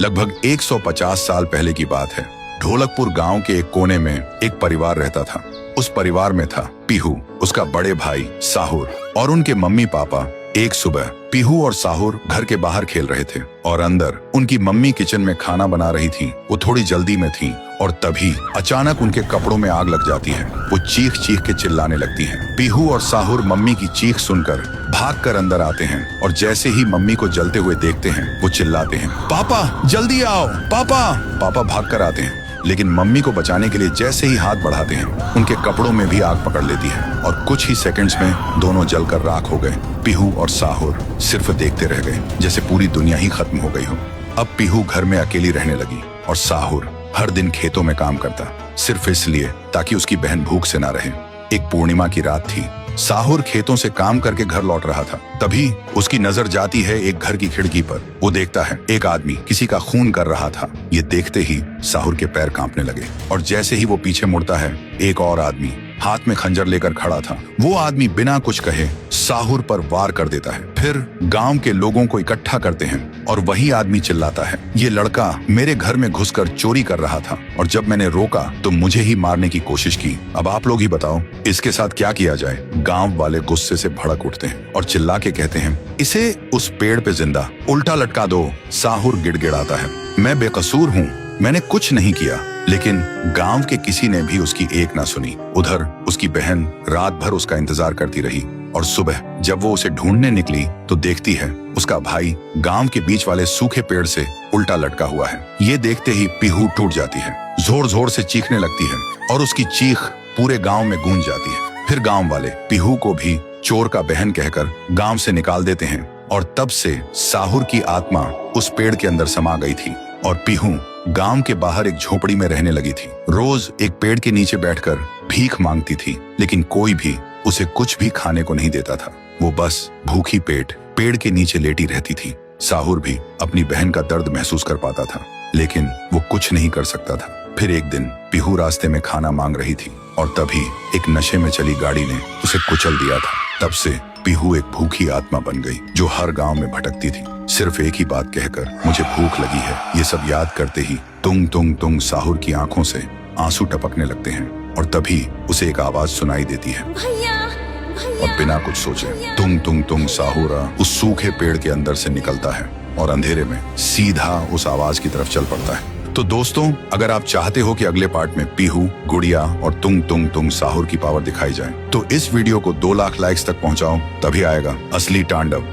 लगभग 150 साल पहले की बात है। ढोलकपुर गांव के एक कोने में एक परिवार रहता था। उस परिवार में था पीहू, उसका बड़े भाई साहुर और उनके मम्मी पापा। एक सुबह पीहू और साहुर घर के बाहर खेल रहे थे और अंदर उनकी मम्मी किचन में खाना बना रही थी। वो थोड़ी जल्दी में थी और तभी अचानक उनके कपड़ों में आग लग जाती है। वो चीख चीख के चिल्लाने लगती हैं। पीहू और साहुर मम्मी की चीख सुनकर भागकर अंदर आते हैं और जैसे ही मम्मी को जलते हुए देखते हैं वो चिल्लाते हैं, पापा जल्दी आओ पापा। पापा भागकर आते हैं, लेकिन मम्मी को बचाने के लिए जैसे ही हाथ बढ़ाते हैं उनके कपड़ों में भी आग पकड़ लेती है और कुछ ही सेकंड्स में दोनों जलकर राख हो गए। पीहू और साहुर सिर्फ देखते रह गए, जैसे पूरी दुनिया ही खत्म हो गई हो। अब पीहू घर में अकेली रहने लगी और साहुर हर दिन खेतों में काम करता, सिर्फ इसलिए ताकि उसकी बहन भूख से ना रहे। एक पूर्णिमा की रात थी। साहुर खेतों से काम करके घर लौट रहा था। तभी उसकी नजर जाती है एक घर की खिड़की पर। वो देखता है एक आदमी किसी का खून कर रहा था। ये देखते ही साहुर के पैर कांपने लगे और जैसे ही वो पीछे मुड़ता है एक और आदमी हाथ में खंजर लेकर खड़ा था। वो आदमी बिना कुछ कहे साहुर पर वार कर देता है। फिर गांव के लोगों को इकट्ठा करते हैं और वही आदमी चिल्लाता है, ये लड़का मेरे घर में घुसकर चोरी कर रहा था और जब मैंने रोका तो मुझे ही मारने की कोशिश की। अब आप लोग ही बताओ इसके साथ क्या किया जाए। गांव वाले गुस्से से भड़क उठते हैं और चिल्ला के कहते हैं, इसे उस पेड़ पे जिंदा उल्टा लटका दो। साहुर गिड़गिड़ाता है, मैं बेकसूर हूँ, मैंने कुछ नहीं किया। लेकिन गांव के किसी ने भी उसकी एक ना सुनी। उधर उसकी बहन रात भर उसका इंतजार करती रही और सुबह जब वो उसे ढूंढने निकली तो देखती है उसका भाई गांव के बीच वाले सूखे पेड़ से उल्टा लटका हुआ है। ये देखते ही पीहू टूट जाती है, जोर जोर से चीखने लगती है और उसकी चीख पूरे गांव में गूंज जाती है। फिर गांव वाले पीहू को भी चोर का बहन कहकर गांव से निकाल देते हैं और तब से साहुर की आत्मा उस पेड़ के अंदर समा गई थी और पीहू गांव के बाहर एक झोपड़ी में रहने लगी थी। रोज एक पेड़ के नीचे बैठकर भीख मांगती थी, लेकिन कोई भी उसे कुछ भी खाने को नहीं देता था। वो बस भूखी पेट पेड़ के नीचे लेटी रहती थी। साहुर भी अपनी बहन का दर्द महसूस कर पाता था, लेकिन वो कुछ नहीं कर सकता था। फिर एक दिन पीहू रास्ते में खाना मांग रही थी और तभी एक नशे में चली गाड़ी ने उसे कुचल दिया था। तब से पीहू एक भूखी आत्मा बन गई जो हर गांव में भटकती थी, सिर्फ एक ही बात कहकर, मुझे भूख लगी है। ये सब याद करते ही तुंग तुंग तुंग साहुर की आंखों से आंसू टपकने लगते हैं और तभी उसे एक आवाज सुनाई देती है और बिना कुछ सोचे तुंग तुंग तुंग साहुरा उस सूखे पेड़ के अंदर से निकलता है और अंधेरे में सीधा उस आवाज की तरफ चल पड़ता है। तो दोस्तों, अगर आप चाहते हो कि अगले पार्ट में पीहू, गुड़िया और तुंग तुंग तुंग साहुर की पावर दिखाई जाए तो इस वीडियो को 2 लाख लाइक्स तक पहुंचाओ, तभी आएगा असली तांडव।